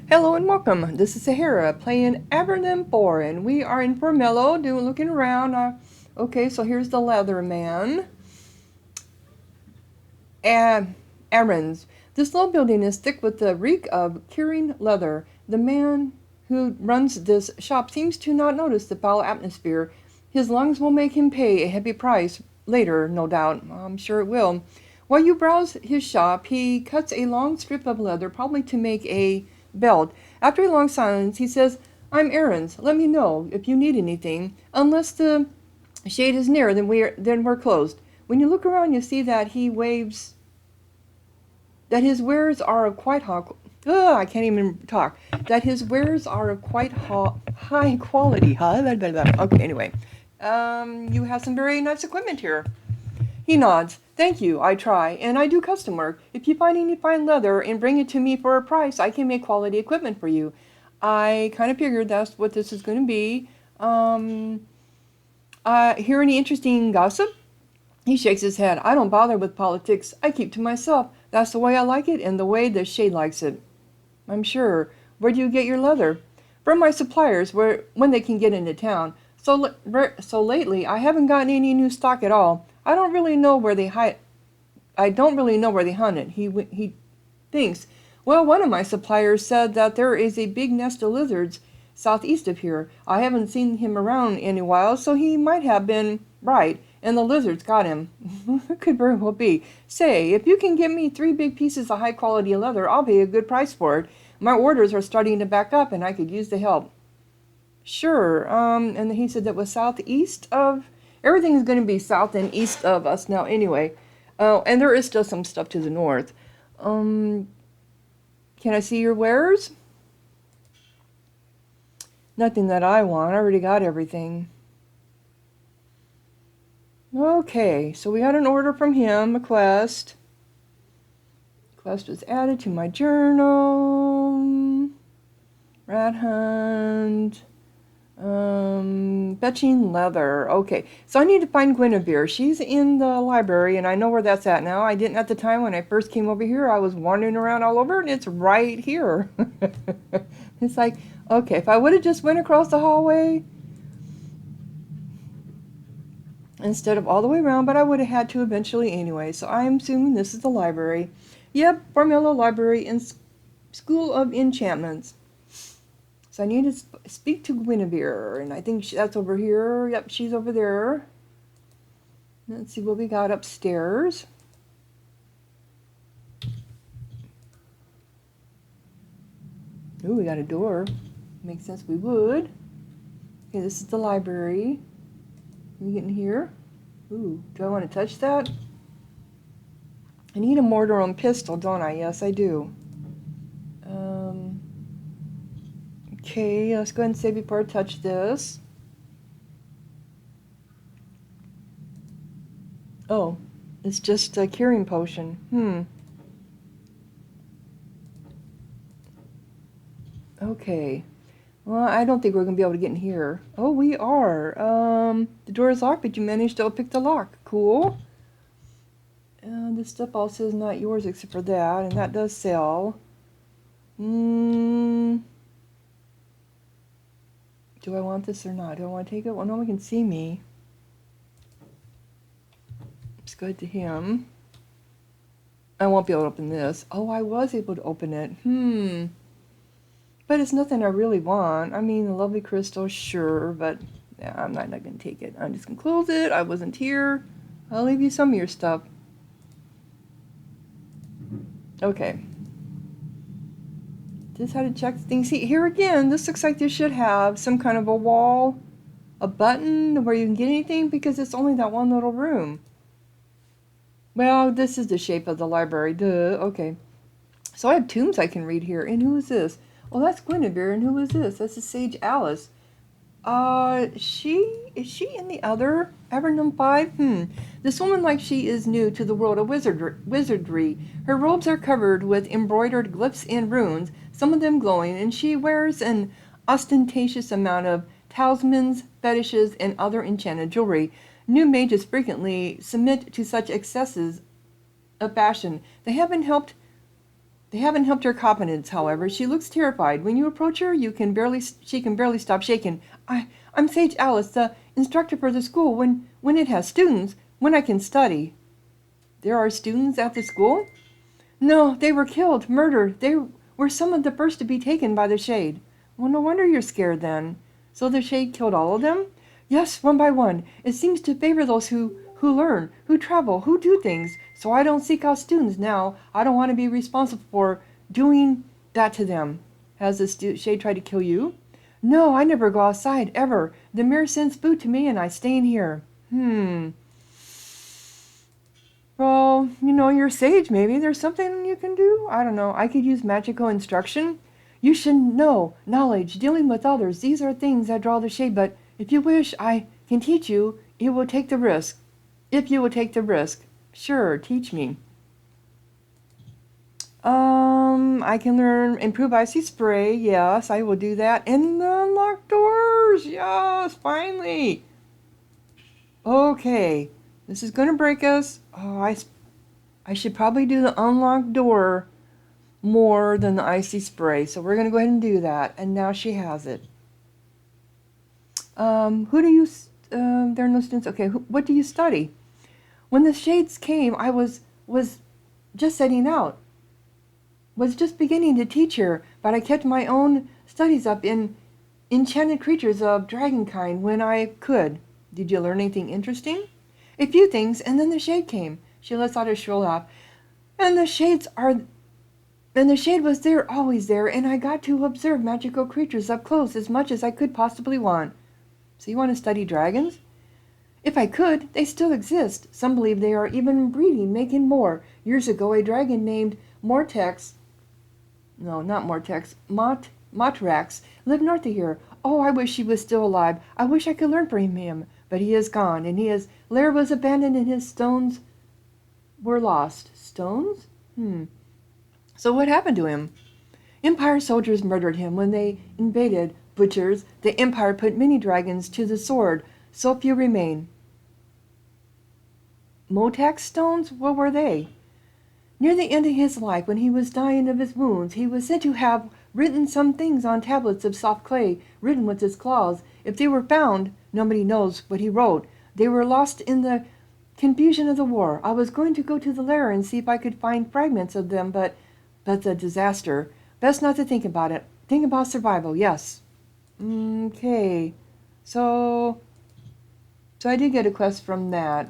Hello and welcome. This is Sahara playing Avernum 4, and we are in Formello, looking around. Okay, so here's the leather man. Errands. This low building is thick with the reek of curing leather. The man who runs this shop seems to not notice the foul atmosphere. His lungs will make him pay a heavy price later, no doubt. I'm sure it will. While you browse his shop, he cuts a long strip of leather, probably to make a belt. After a long silence, he says, "I'm Aaron's. Let me know if you need anything. Unless the shade is near, then we're closed." When you look around, you see that his wares are of quite I can't even talk. That his wares are of quite high quality. Okay, anyway. You have some very nice equipment here. He nods. "Thank you, I try, and I do custom work. If you find any fine leather and bring it to me for a price, I can make quality equipment for you." I kind of figured that's what this is going to be. Hear any interesting gossip? He shakes his head. "I don't bother with politics. I keep to myself. That's the way I like it and the way the shade likes it." "I'm sure. Where do you get your leather?" "From my suppliers, when they can get into town. So lately, I haven't gotten any new stock at all. I don't really know where they hunt it." He thinks. "Well, one of my suppliers said that there is a big nest of lizards southeast of here. I haven't seen him around in a while, so he might have been right, and the lizards got him." "Could very well be. Say, if you can get me 3 big pieces of high-quality leather, I'll pay a good price for it. My orders are starting to back up, and I could use the help." "Sure." And he said that was southeast of... Everything's going to be south and east of us now anyway. Oh, and there is still some stuff to the north. Can I see your wares? "Nothing that I want. I already got everything." Okay, so we got an order from him, a quest. Quest was added to my journal. Rat hunt. Fetching leather. Okay, so I need to find Guinevere. She's in the library, and I know where that's at now. I didn't at the time when I first came over here. I was wandering around all over, and it's right here. It's like, okay, if I would have just went across the hallway instead of all the way around, but I would have had to eventually anyway. So I'm assuming this is the library. Yep, Formula Library and School of Enchantments. So I need to speak to Guinevere, and I think that's over here. Yep, she's over there. Let's see what we got upstairs. Ooh, we got a door. Makes sense we would. Okay, this is the library. Can we get in here? Ooh, do I want to touch that? I need a mortar and pistol, don't I? Yes, I do. Okay, let's go ahead and save before I touch this. Oh, it's just a curing potion. Okay. Well, I don't think we're going to be able to get in here. Oh, we are. The door is locked, but you managed to pick the lock. Cool. This stuff all says not yours except for that, and that does sell. Do I want this or not? Do I want to take it? Well, no one can see me. Let's go to him. I won't be able to open this. Oh, I was able to open it. But it's nothing I really want. I mean, the lovely crystal, sure, but yeah, I'm not going to take it. I'm just going to close it. I wasn't here. I'll leave you some of your stuff. Okay. This is how to check things. See, here again, this looks like this should have some kind of a wall, a button where you can get anything, because it's only that one little room. Well, this is the shape of the library. Duh. Okay. So I have tombs I can read here. And who is this? Well, that's Guinevere. And who is this? That's the sage Alice. Is she in the other Avernum 5? This woman, like she is new to the world of wizardry. Her robes are covered with embroidered glyphs and runes, some of them glowing, and she wears an ostentatious amount of talismans, fetishes, and other enchanted jewelry. New mages frequently submit to such excesses of fashion. They have been helped They haven't helped her confidence, however. She looks terrified. When you approach her, she can barely stop shaking. I'm Sage Alice, the instructor for the school. When it has students, when I can study. There are students at the school? No, they were killed, murdered. They were some of the first to be taken by the Shade. Well, no wonder you're scared then. So the Shade killed all of them? Yes, one by one. It seems to favor those who learn, who travel, who do things. So I don't seek out students now. I don't want to be responsible for doing that to them. Has the Shade tried to kill you? No, I never go outside, ever. The mirror sends food to me and I stay in here. Well, you're a sage, maybe. There's something you can do? I don't know. I could use magical instruction. You should know. Knowledge, dealing with others. These are things that draw the Shade, but if you wish, I can teach you. It will take the risk. If you will take the risk. Sure, teach me. I can improve Icy Spray. Yes, I will do that. And the unlocked doors. Yes, finally. Okay. This is going to break us. Oh, I should probably do the unlocked door more than the Icy Spray. So we're going to go ahead and do that. And now she has it. Who do you... there are no students. Okay, what do you study? When the Shades came, I was just setting out. Was just beginning to teach her, but I kept my own studies up in enchanted creatures of dragon kind when I could. Did you learn anything interesting? A few things, and then the Shade came. She lets out a shrill laugh. And the Shade was there, always there, and I got to observe magical creatures up close as much as I could possibly want. So you want to study dragons? If I could, they still exist. Some believe they are even breeding, making more. Years ago, a dragon named Motrax lived north of here. Oh, I wish he was still alive. I wish I could learn from him. But he is gone, and his lair was abandoned, and his stones were lost. Stones? So what happened to him? Empire soldiers murdered him when they invaded. Butchers, the Empire put many dragons to the sword. So few remain. Motax stones? What were they? Near the end of his life, when he was dying of his wounds, he was said to have written some things on tablets of soft clay, written with his claws. If they were found, nobody knows what he wrote. They were lost in the confusion of the war. I was going to go to the lair and see if I could find fragments of them, but a disaster. Best not to think about it. Think about survival, yes. Okay. So I did get a quest from that.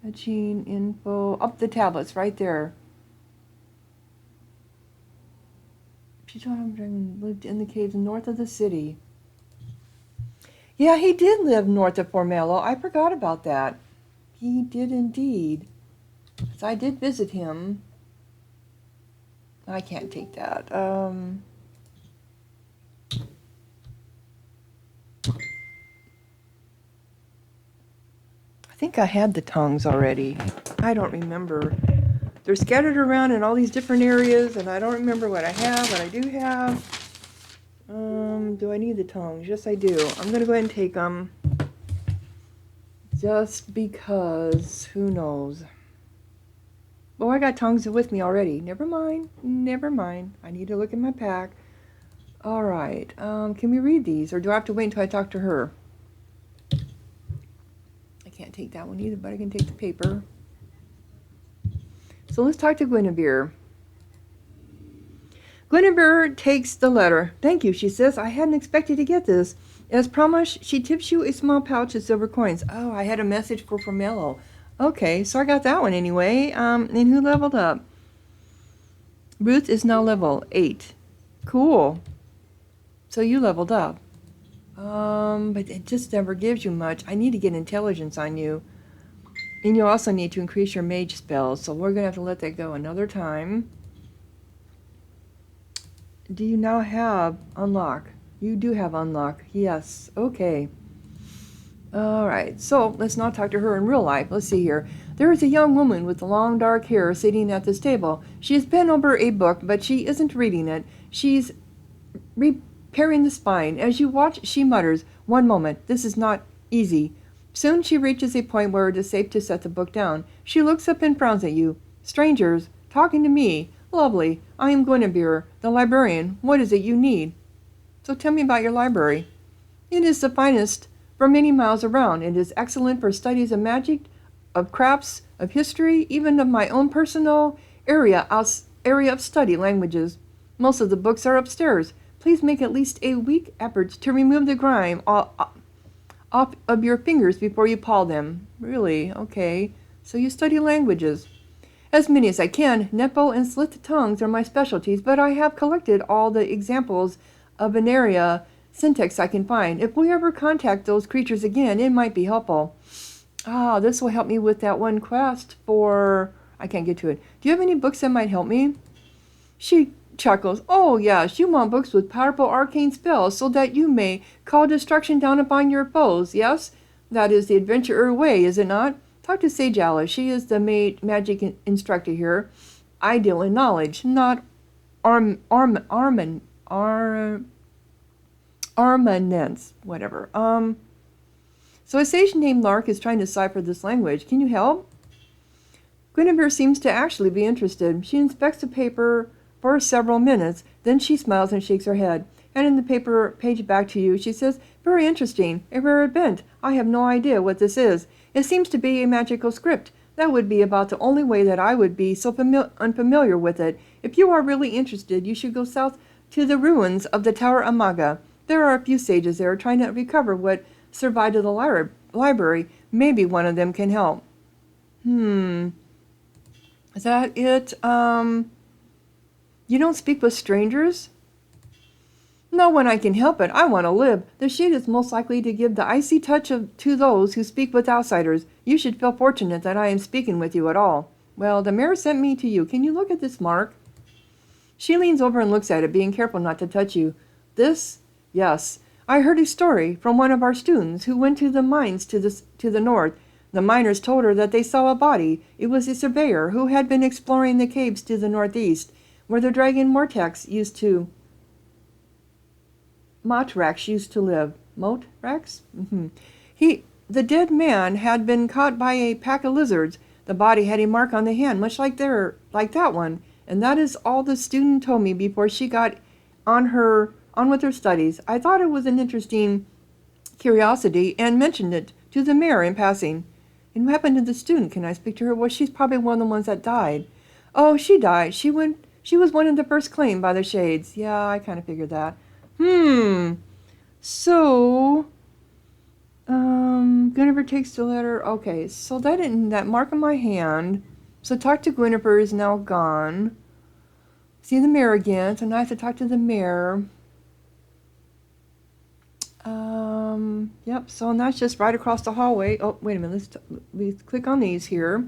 Hunting info. Up the tablets, right there. She told him lived in the caves north of the city. Yeah, he did live north of Formello. I forgot about that. He did indeed. So I did visit him. I can't take that. I think I had the tongues already. I don't remember. They're scattered around in all these different areas, and I don't remember what I have, what I do have. Do I need the tongues? Yes, I do. I'm going to go ahead and take them. Just because, who knows? Oh, I got tongues with me already. Never mind. Never mind. I need to look in my pack. All right. Can we read these, or do I have to wait until I talk to her? I can't take that one either, but I can take the paper. So let's talk to Guinevere. Guinevere takes the letter. Thank you, she says. I hadn't expected to get this. As promised, she tips you a small pouch of silver coins. Oh, I had a message for Formello. Okay, so I got that one anyway. And who leveled up? Ruth is now level 8. Cool. So you leveled up. But it just never gives you much. I need to get intelligence on you. And you also need to increase your mage spells. So we're going to have to let that go another time. Do you now have unlock? You do have unlock. Yes. Okay. All right. So let's not talk to her in real life. Let's see here. There is a young woman with long dark hair sitting at this table. She has bent over a book, but she isn't reading it. She's repairing the spine. As you watch, she mutters, "One moment. This is not easy. Soon she reaches a point where it is safe to set the book down. She looks up and frowns at you. Strangers, talking to me. Lovely. I am Guinevere, the librarian. What is it you need? So tell me about your library. It is the finest for many miles around. It is excellent for studies of magic, of crafts, of history, even of my own personal area of study, languages. Most of the books are upstairs. Please make at least a weak effort to remove the grime off of your fingers before you paw them. Really? Okay. So you study languages. As many as I can. Nepo and slit tongues are my specialties, but I have collected all the examples of Veneria syntax I can find. If we ever contact those creatures again, it might be helpful. This will help me with that one quest for... I can't get to it. Do you have any books that might help me? She chuckles. Oh, yes, you want books with powerful arcane spells so that you may call destruction down upon your foes, yes? That is the adventurer way, is it not? Talk to Sage Alice. She is the magic instructor here. I deal in knowledge, not armaments, whatever. So a sage named Lark is trying to decipher this language. Can you help? Guinevere seems to actually be interested. She inspects the paper for several minutes, then she smiles and shakes her head. Handing the paper page back to you, she says, very interesting, a rare event. I have no idea what this is. It seems to be a magical script. That would be about the only way that I would be so unfamiliar with it. If you are really interested, you should go south to the ruins of the Tower Amaga. There are a few sages there trying to recover what survived of the library. Maybe one of them can help. Is that it? You don't speak with strangers? Not when I can help it. I want to live. The shade is most likely to give the icy touch to those who speak with outsiders. You should feel fortunate that I am speaking with you at all. Well, the mayor sent me to you. Can you look at this mark? She leans over and looks at it, being careful not to touch you. This? Yes. I heard a story from one of our students who went to the mines to the north. The miners told her that they saw a body. It was a surveyor who had been exploring the caves to the northeast, where the dragon Motrax used to live. Motrax? The dead man had been caught by a pack of lizards. The body had a mark on the hand, much like that one. And that is all the student told me before she got on with her studies. I thought it was an interesting curiosity and mentioned it to the mayor in passing. And what happened to the student? Can I speak to her? Well, she's probably one of the ones that died. Oh, she died. She was one of the first claimed by the Shades. Yeah, I kind of figured that. So, Guinevere takes the letter. Okay, so that mark on my hand. So talk to Guinevere is now gone. See the mayor again. So now I have to talk to the mayor. Yep, so that's just right across the hallway. Oh, wait a minute. Let's click on these here.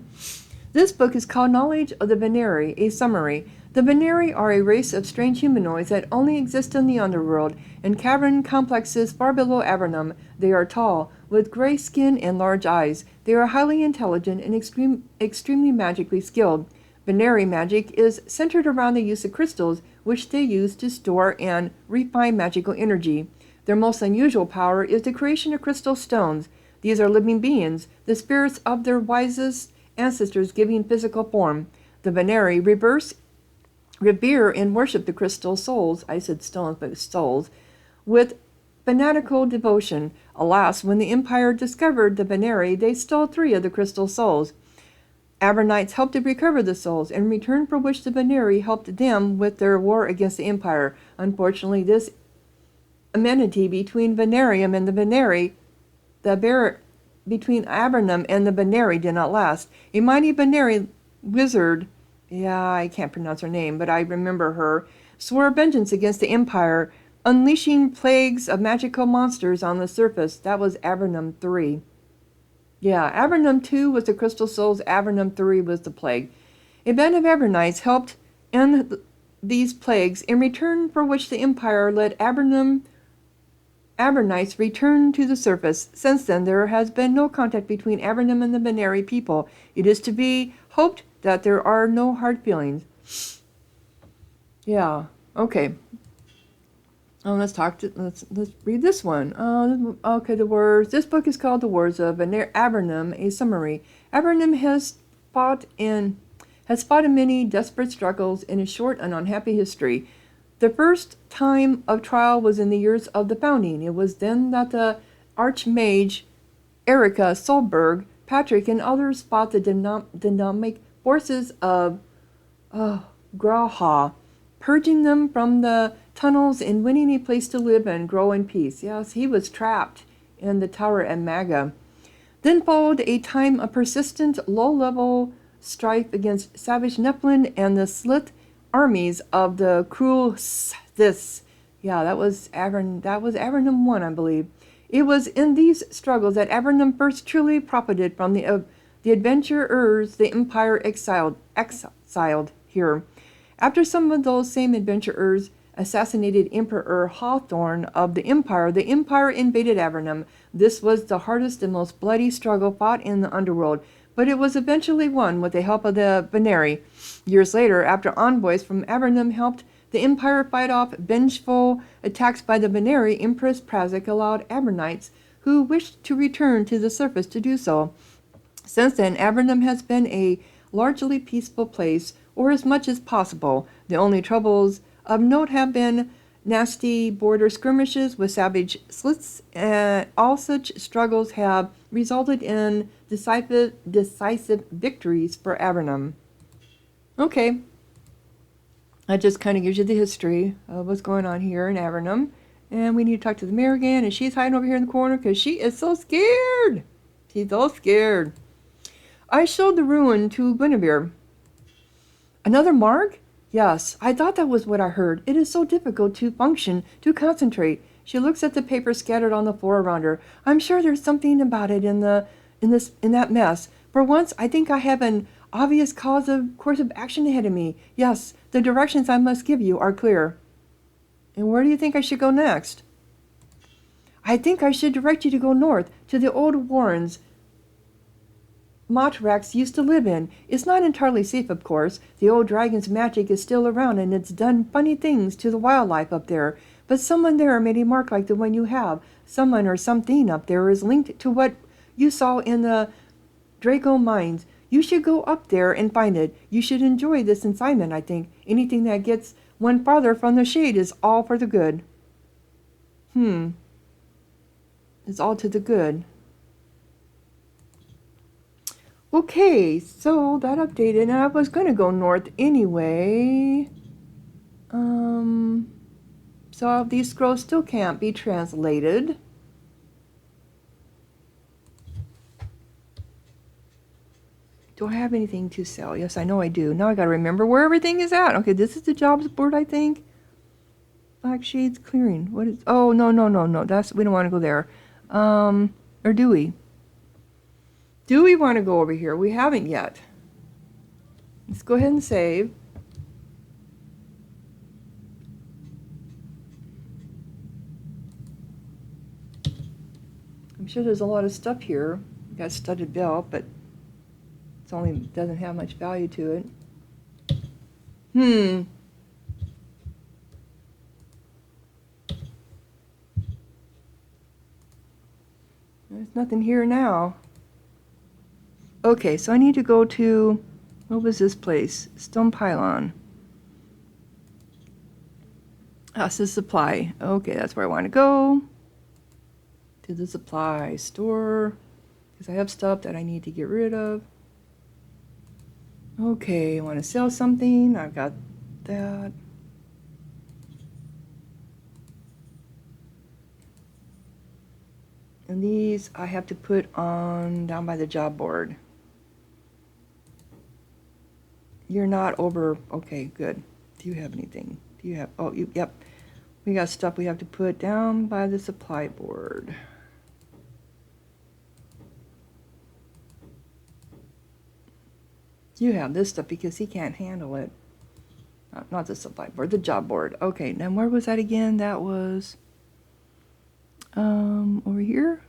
This book is called Knowledge of the Veneri, a summary. The Veneri are a race of strange humanoids that only exist in the underworld, in cavern complexes far below Avernum. They are tall, with gray skin and large eyes. They are highly intelligent and extremely magically skilled. Veneri magic is centered around the use of crystals, which they use to store and refine magical energy. Their most unusual power is the creation of crystal stones. These are living beings, the spirits of their wisest ancestors giving physical form. The Veneri revere and worship the crystal souls, I said stones, but souls, with fanatical devotion. Alas, when the Empire discovered the Veneri, they stole 3 of the crystal souls. Avernites helped to recover the souls, in return for which the Veneri helped them with their war against the Empire. Unfortunately, this amenity between Venerium and the Veneri, between Avernum and the Veneri did not last. A mighty Veneri wizard, I can't pronounce her name, but I remember her, swore vengeance against the Empire, unleashing plagues of magical monsters on the surface. That was Avernum 3. Avernum 2 was the crystal souls, Avernum 3 was the plague. A band of Avernites helped end these plagues, in return for which the Empire let Avernites return to the surface. Since then, there has been no contact between Avernum and the Veneri people. It is to be hoped that there are no hard feelings. Yeah, okay. Let's read this one. Okay, the words. This book is called The Words of Avernum, a summary. Avernum has fought in many desperate struggles in a short and unhappy history. The first time of trial was in the years of the founding. It was then that the archmage Erica Solberg, Patrick, and others fought the dynamic forces of Graha, purging them from the tunnels and winning a place to live and grow in peace. Yes, he was trapped in the tower at Maga. Then followed a time of persistent, low-level strife against savage Nephilim and the Slith armies of the cruel Siths. Yeah, that was Avernum 1, I believe. It was in these struggles that Avernum first truly profited from the adventurers the Empire exiled here. After some of those same adventurers assassinated Emperor Hawthorne of the Empire invaded Avernum. This was the hardest and most bloody struggle fought in the underworld, but it was eventually won with the help of the Venari. Years later, after envoys from Avernum helped the Empire fight off vengeful attacks by the Venari, Empress Prazak allowed Avernites who wished to return to the surface to do so. Since then, Avernum has been a largely peaceful place, or as much as possible. The only troubles of note have been nasty border skirmishes with savage Sliths. All such struggles have resulted in decisive victories for Avernum. Okay. That just kind of gives you the history of what's going on here in Avernum. And we need to talk to the mayor again, and she's hiding over here in the corner because she is so scared. She's so scared. I showed the ruin to Guinevere. Another mark? Yes, I thought that was what I heard. It is so difficult to function, to concentrate. She looks at the paper scattered on the floor around her. I'm sure there's something about it in that mess. For once, I think I have an obvious course of action ahead of me. Yes, the directions I must give you are clear. And where do you think I should go next? I think I should direct you to go north, to the old warrens Motrax used to live in. It's not entirely safe, of course. The old dragon's magic is still around, and it's done funny things to the wildlife up there. But someone there made a mark like the one you have. Someone or something up there is linked to what you saw in the Draco mines. You should go up there and find it. You should enjoy this assignment, I think. Anything that gets one farther from the shade is all for the good. It's all to the good. Okay, so that updated, and I was going to go north anyway. So these scrolls still can't be translated. Do I have anything to sell? Yes, I know I do. Now I got to remember where everything is at. Okay, this is the jobs board, I think. Black Shades Clearing. What is... Oh, no. We don't want to go there. Or do we? Do we want to go over here? We haven't yet. Let's go ahead and save. I'm sure there's a lot of stuff here. We got studded belt, but it only doesn't have much value to it. There's nothing here now. Okay, so I need to go to, what was this place? Stone Pylon. That's the supply. Okay, that's where I want to go. To the supply store. Because I have stuff that I need to get rid of. Okay, I want to sell something. I've got that. And these I have to put on down by the job board. You're not over. Okay, good. Do you have anything? Do you have? Oh, yep. We got stuff we have to put down by the supply board. You have this stuff because he can't handle it. Not the supply board, the job board. Okay, now where was that again? That was over here?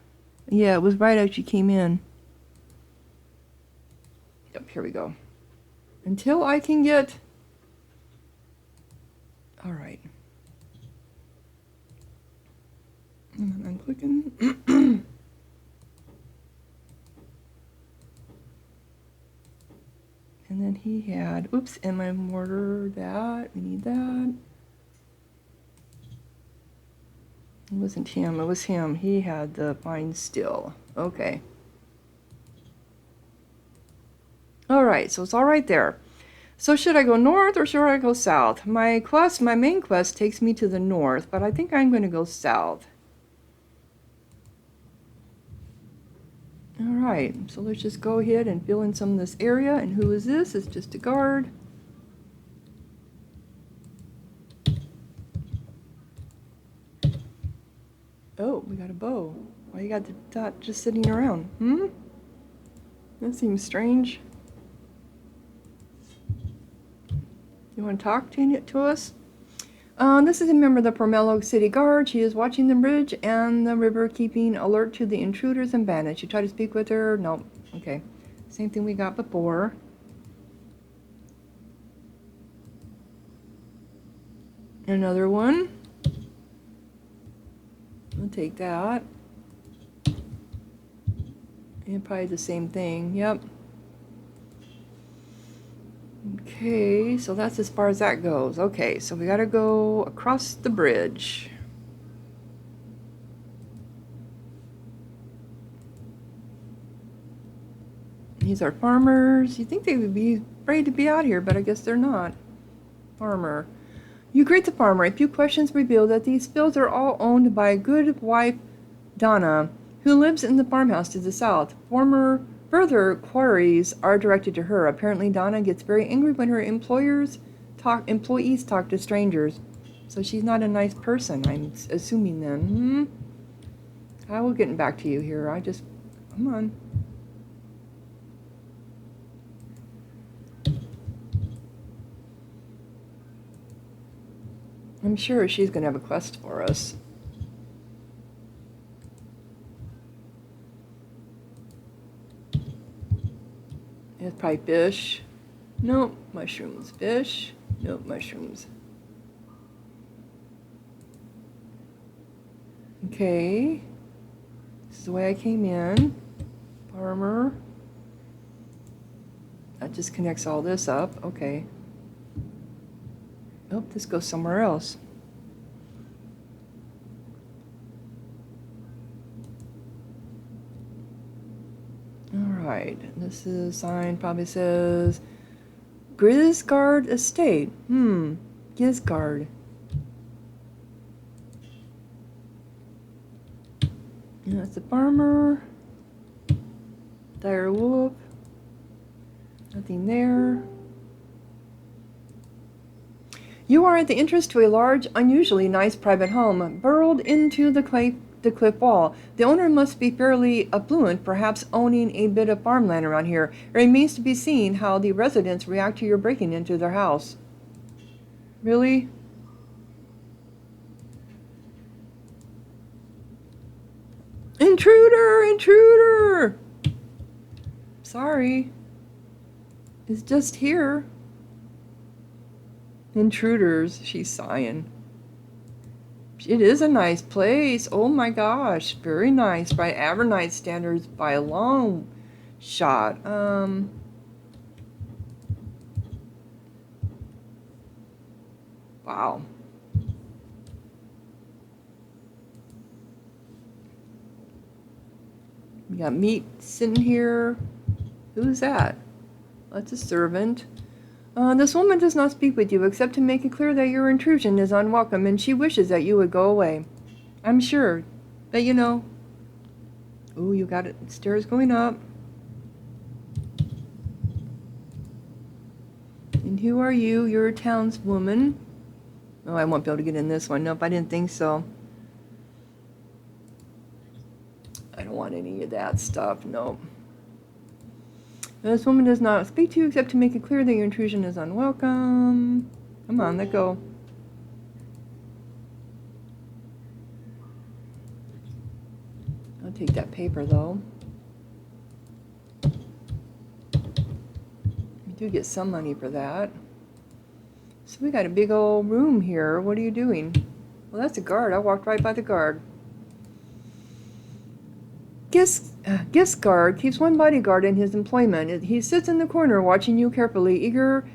Yeah, it was right as you came in. Yep, here we go. Until I can get... All right. I'm clicking. And then he had, oops, and my mortar, that, we need that. It wasn't him, it was him. He had the fine steel. Okay. All right, so it's all right there. So should I go north or should I go south? My main quest takes me to the north, but I think I'm going to go south. All right, so let's just go ahead and fill in some of this area. And who is this? It's just a guard. Oh, we got a bow. Why you got the dot just sitting around? That seems strange. You want to talk to us? This is a member of the Pomelo City Guard. She is watching the bridge and the river, keeping alert to the intruders and bandits. You try to speak with her? Nope. Okay. Same thing we got before. Another one. I'll take that. And probably the same thing. Yep. Okay, so that's as far as that goes. Okay, so we gotta go across the bridge. These are farmers. You think they would be afraid to be out here, but I guess they're not. Farmer. You greet the farmer. A few questions reveal that these fields are all owned by a good wife, Donna, who lives in the farmhouse to the south. Further queries are directed to her. Apparently, Donna gets very angry when her employees talk to strangers. So she's not a nice person, I'm assuming then. I will get back to you here. Come on. I'm sure she's going to have a quest for us. It's probably fish. Nope, mushrooms. Fish. Nope, mushrooms. Okay. This is the way I came in. Farmer. That just connects all this up. Okay. Oh, this goes somewhere else. Alright, this is sign probably says Grisgard Estate. Gisgard. And that's the farmer. Dire Wolf. Nothing there. You are at the entrance to a large, unusually nice private home, burrowed into the cliff wall. The owner must be fairly affluent, perhaps owning a bit of farmland around here. It remains to be seen how the residents react to your breaking into their house. Really? Intruder! Intruder! Sorry. It's just here. Intruders, she's sighing. It is a nice place. Oh my gosh, very nice by Avernum standards by a long shot. Wow. We got meat sitting here. Who's that? That's a servant. This woman does not speak with you except to make it clear that your intrusion is unwelcome and she wishes that you would go away. I'm sure that you know. Oh, you got it. Stairs going up. And who are you? You're a townswoman. Oh, I won't be able to get in this one. Nope, I didn't think so. I don't want any of that stuff. Nope. This woman does not speak to you except to make it clear that your intrusion is unwelcome. Come on, let go. I'll take that paper, though. We do get some money for that. So we got a big old room here. What are you doing? Well, that's a guard. I walked right by the guard. Giscard keeps one bodyguard in his employment. He sits in the corner watching you carefully, eager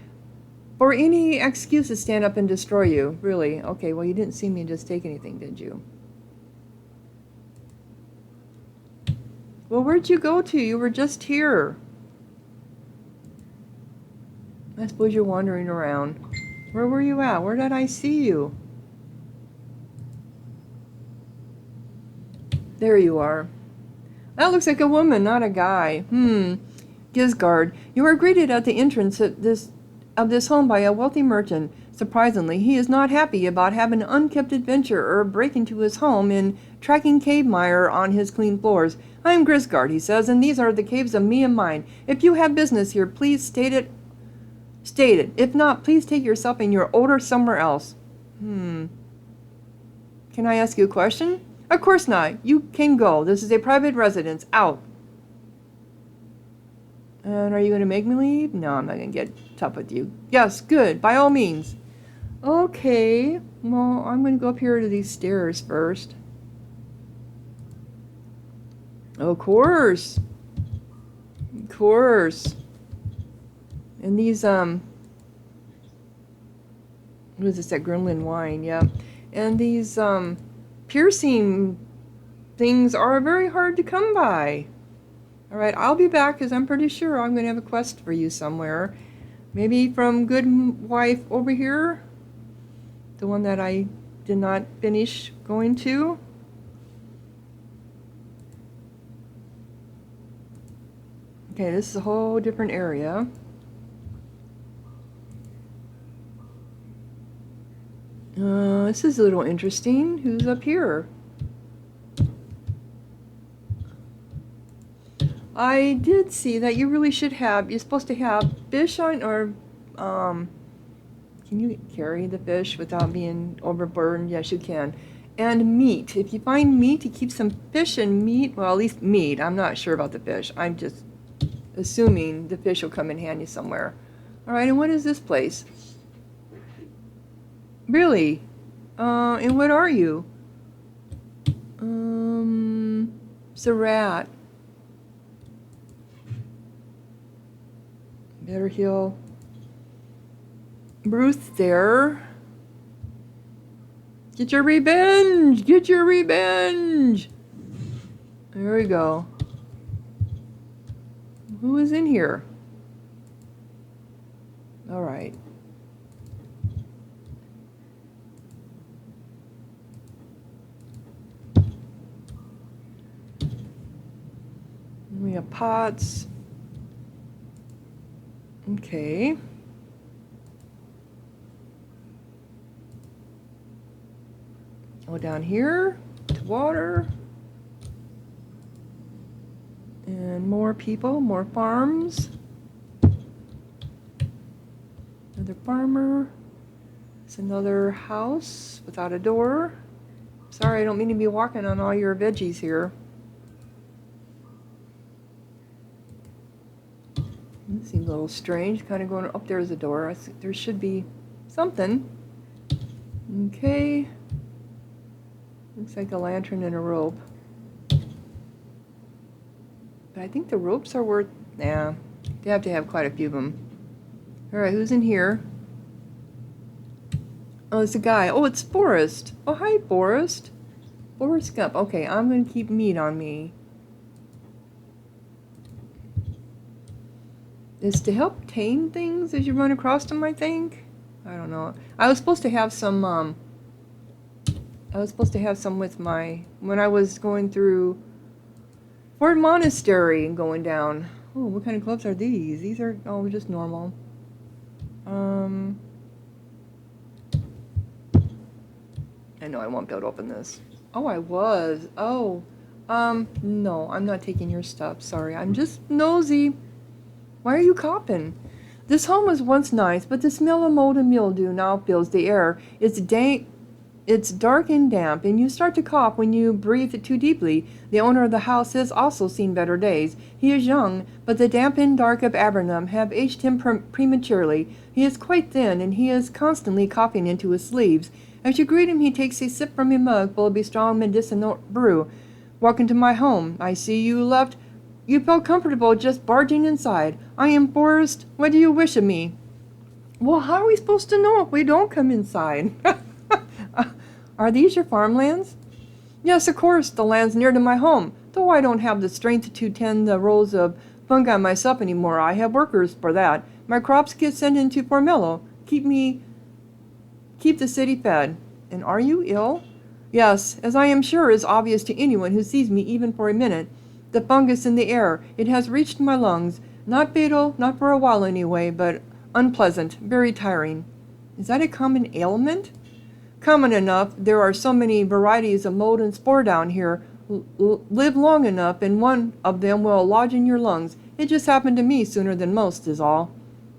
for any excuse to stand up and destroy you. Really? Okay, well, you didn't see me just take anything, did you? Well, where'd you go to? You were just here. I suppose you're wandering around. Where were you at? Where did I see you? There you are. That looks like a woman, not a guy. Giscard, you are greeted at the entrance of this home by a wealthy merchant. Surprisingly, he is not happy about having an unkept adventurer break into his home and tracking cave mire on his clean floors. I am Giscard, he says, and these are the caves of me and mine. If you have business here, please state it. If not, please take yourself and your odor somewhere else. Can I ask you a question? Of course not. You can go. This is a private residence. Out. And are you going to make me leave? No, I'm not going to get tough with you. Yes, good. By all means. Okay. Well, I'm going to go up here to these stairs first. Of course. Of course. And these, what is this, that Gremlin wine, yeah. And these, piercing things are very hard to come by. All right, I'll be back because I'm pretty sure I'm going to have a quest for you somewhere. Maybe from Good Wife over here. The one that I did not finish going to. Okay, this is a whole different area. This is a little interesting. Who's up here? I did see that you really should have, you're supposed to have fish on, or, can you carry the fish without being overburdened? Yes, you can. And meat. If you find meat, you keep some fish and meat, well, at least meat. I'm not sure about the fish. I'm just assuming the fish will come in handy somewhere. All right, and what is this place? Really? And what are you? It's a rat. Better heal. Bruce there. Get your revenge! Get your revenge! There we go. Who is in here? All right. We have pots. Okay. Go down here to water. And more people, more farms. Another farmer. It's another house without a door. Sorry, I don't mean to be walking on all your veggies here. It seems a little strange, kind of going up there is a door. I think there should be something. Okay. Looks like a lantern and a rope. But I think the ropes are worth, yeah, they have to have quite a few of them. All right, who's in here? Oh, it's a guy. Oh, it's Forrest. Oh, hi, Forrest. Forrest Gump. Okay, I'm going to keep meat on me. Is to help tame things as you run across them, I think. I don't know. I was supposed to have some, with my, when I was going through Fort Monastery and going down. Oh, what kind of gloves are these? These are, oh, just normal. I know I won't be able to open this. Oh, I was. Oh, no, I'm not taking your stuff. Sorry, I'm just nosy. Why are you coughing? This home was once nice, but the smell of mold and mildew now fills the air. It's dank. It's dark and damp, and you start to cough when you breathe too deeply. The owner of the house has also seen better days. He is young, but the damp and dark of Avernum have aged him prematurely. He is quite thin, and he is constantly coughing into his sleeves. As you greet him, he takes a sip from a mug full of a strong medicinal brew. Walk into my home. I see you left. You felt comfortable just barging inside. I am Forrest. What do you wish of me? Well, how are we supposed to know if we don't come inside? Are these your farmlands? Yes, of course, the land's near to my home. Though I don't have the strength to tend the rows of fungi myself anymore, I have workers for that. My crops get sent into Formello. Keep the city fed. And are you ill? Yes, as I am sure is obvious to anyone who sees me even for a minute. The fungus in the air, it has reached my lungs. Not fatal, not for a while anyway, but unpleasant, very tiring. Is that a common ailment? Common enough. There are so many varieties of mold and spore down here. Live long enough and one of them will lodge in your lungs. It just happened to me sooner than most is all.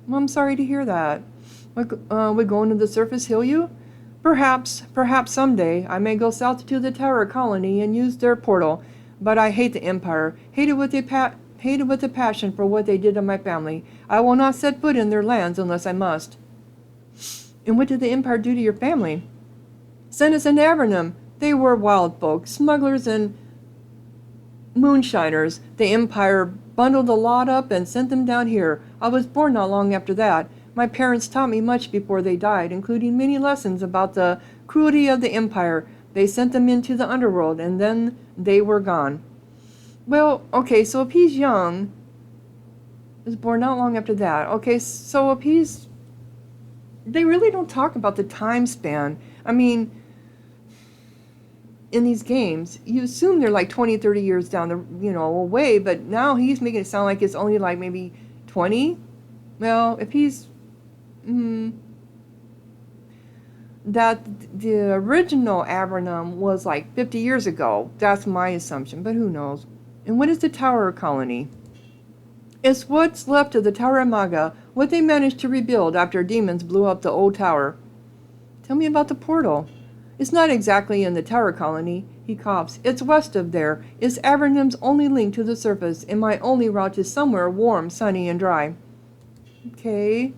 Well, I'm sorry to hear that. Would going to the surface heal you? Perhaps someday I may go south to the Tower Colony and use their portal. But I hate the Empire. Hate it with a passion for what they did to my family. I will not set foot in their lands unless I must. And what did the Empire do to your family? Sent us into Avernum. They were wild folk, smugglers and moonshiners. The Empire bundled a lot up and sent them down here. I was born not long after that. My parents taught me much before they died, including many lessons about the cruelty of the Empire. They sent them into the underworld, and then they were gone. Well, okay, so if he's young, was born not long after that. Okay, so if he's... They really don't talk about the time span. I mean, in these games, you assume they're like 20, 30 years down the, away, but now he's making it sound like it's only like maybe 20. Well, if he's... that the original Avernum was like 50 years ago. That's my assumption, but who knows. And what is the Tower Colony? It's what's left of the Tower Maga, what they managed to rebuild after demons blew up the old tower. Tell me about the portal. It's not exactly in the Tower Colony, he coughs. It's west of there. It's Avernum's only link to the surface, and my only route to somewhere warm, sunny, and dry. Okay.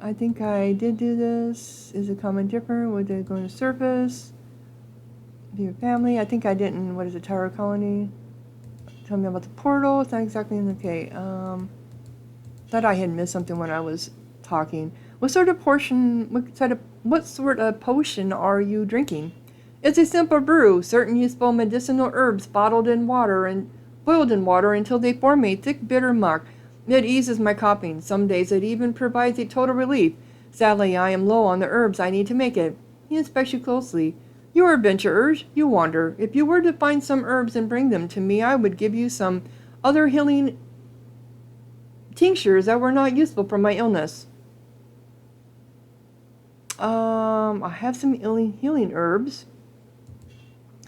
I think I did do this. Is it common different? Would they go to the surface? Do your family? I think I didn't. What is the Tower Colony? Tell me about the portal. It's not exactly in the... Okay. Thought I had missed something when I was talking. What sort of potion are you drinking? It's a simple brew. Certain useful medicinal herbs bottled in water and boiled in water until they form a thick, bitter muck. It eases my coughing. Some days it even provides a total relief. Sadly, I am low on the herbs I need to make it. He inspects you closely. You are adventurers. You wander. If you were to find some herbs and bring them to me, I would give you some other healing tinctures that were not useful for my illness. I have some healing herbs.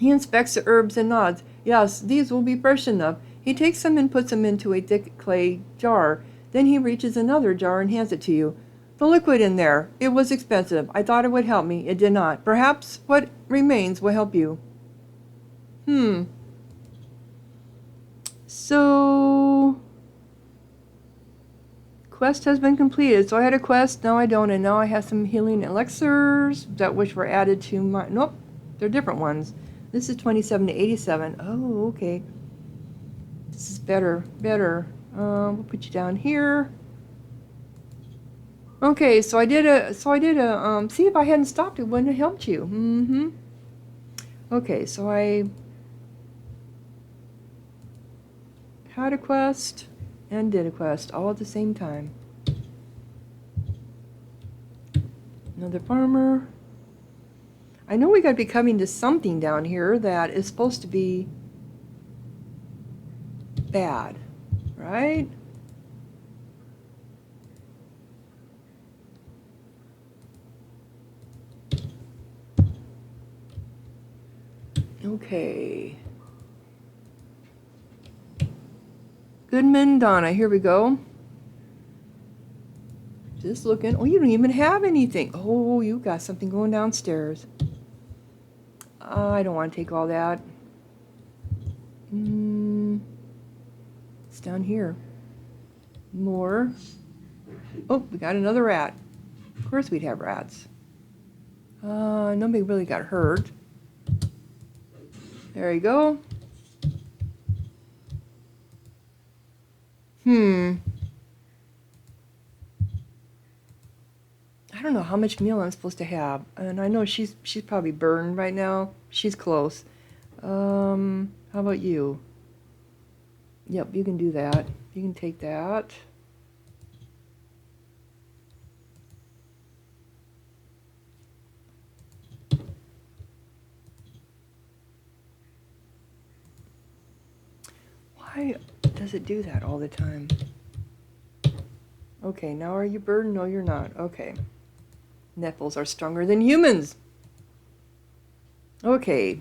He inspects the herbs and nods. Yes, these will be fresh enough. He takes them and puts them into a thick clay jar. Then he reaches another jar and hands it to you. The liquid in there. It was expensive. I thought it would help me. It did not. Perhaps what remains will help you. So... Quest has been completed. So I had a quest. Now I don't. And now I have some healing elixirs that which were added to my... Nope. They're different ones. This is 27 to 87. Oh, okay. This is better. We'll put you down here. Okay, so I did a, see, if I hadn't stopped, it wouldn't have helped you. Okay, so I had a quest and did a quest all at the same time. Another farmer. I know we got to be coming to something down here that is supposed to be bad, right? Okay. Goodman, Donna, here we go. Just looking. Oh, you don't even have anything. Oh, you got something going downstairs. I don't want to take all that. It's down here. More. Oh, we got another rat. Of course we'd have rats. Nobody really got hurt. There you go. I don't know how much meal I'm supposed to have. And I know she's probably burned right now. She's close. How about you? Yep, you can do that. You can take that. Why does it do that all the time? Okay, now are you burned? No, you're not. Okay. Nephils are stronger than humans. Okay,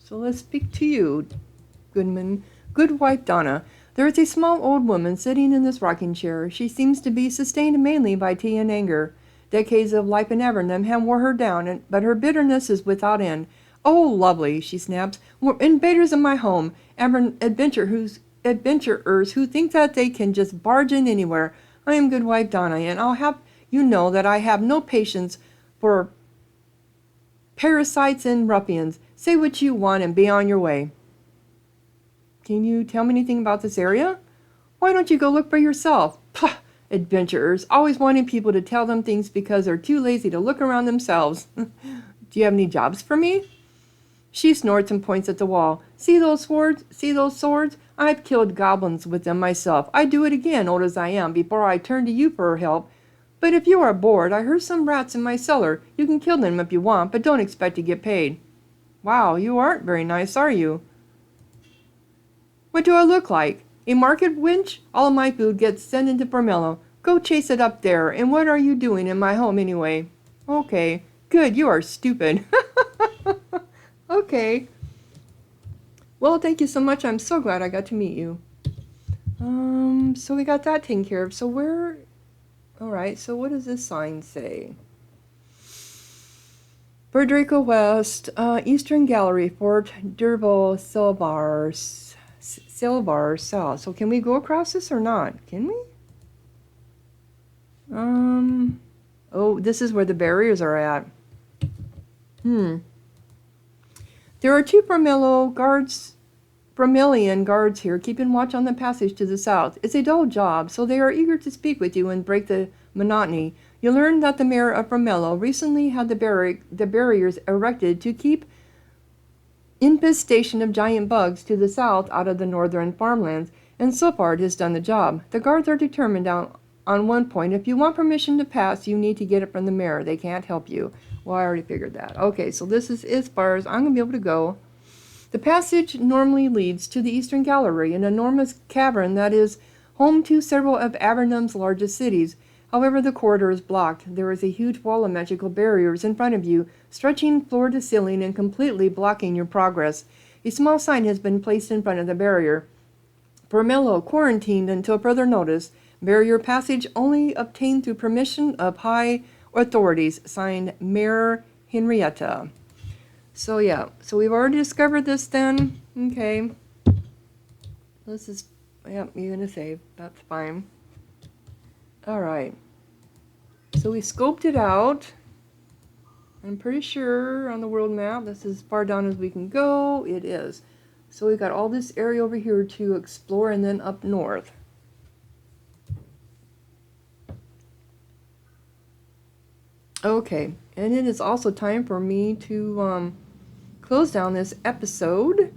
so let's speak to you, Goodman. Good wife Donna. There is a small old woman sitting in this rocking chair. She seems to be sustained mainly by tea and anger. Decades of life in Avernum have wore her down, but her bitterness is without end. Oh, lovely, she snaps. We're invaders in my home, adventurers who think that they can just barge in anywhere. I am good wife Donna, and I'll have you know that I have no patience for parasites and ruffians. Say what you want and be on your way. Can you tell me anything about this area? Why don't you go look for yourself? Pah! Adventurers, always wanting people to tell them things because they're too lazy to look around themselves. Do you have any jobs for me? She snorts and points at the wall. See those swords? See those swords? I've killed goblins with them myself. I'd do it again, old as I am, before I turn to you for help. But if you are bored, I heard some rats in my cellar. You can kill them if you want, but don't expect to get paid. Wow, you aren't very nice, are you? What do I look like? A market wench? All of my food gets sent into Formello. Go chase it up there. And what are you doing in my home anyway? Okay. Good, you are stupid. Okay. Well, thank you so much. I'm so glad I got to meet you. So we got that taken care of. So where... Alright, so what does this sign say? Frederica West, Eastern Gallery, Fort Derville, Silvar South. So can we go across this or not? Can we? Oh, this is where the barriers are at. There are two Vermilion guards here, keeping watch on the passage to the south. It's a dull job, so they are eager to speak with you and break the monotony. You learn that the mayor of Vermello recently had the barriers erected to keep infestation of giant bugs to the south out of the northern farmlands, and so far it has done the job. The guards are determined on one point. If you want permission to pass, you need to get it from the mayor. They can't help you. Well, I already figured that. Okay, so this is as far as I'm going to be able to go. The passage normally leads to the Eastern Gallery, an enormous cavern that is home to several of Avernum's largest cities. However, the corridor is blocked. There is a huge wall of magical barriers in front of you, stretching floor to ceiling and completely blocking your progress. A small sign has been placed in front of the barrier. Formello quarantined until further notice. Barrier passage only obtained through permission of high authorities. Signed, Mayor Henrietta. So yeah, so we've already discovered this then. Okay. This is, yep, you're going to save. That's fine. Alright. So we scoped it out. I'm pretty sure on the world map this is as far down as we can go. It is. So we got all this area over here to explore and then up north. Okay, and it is also time for me to close down this episode.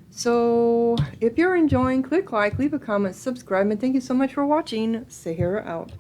So if you're enjoying, click like, leave a comment, subscribe, and thank you so much for watching. Sahara out.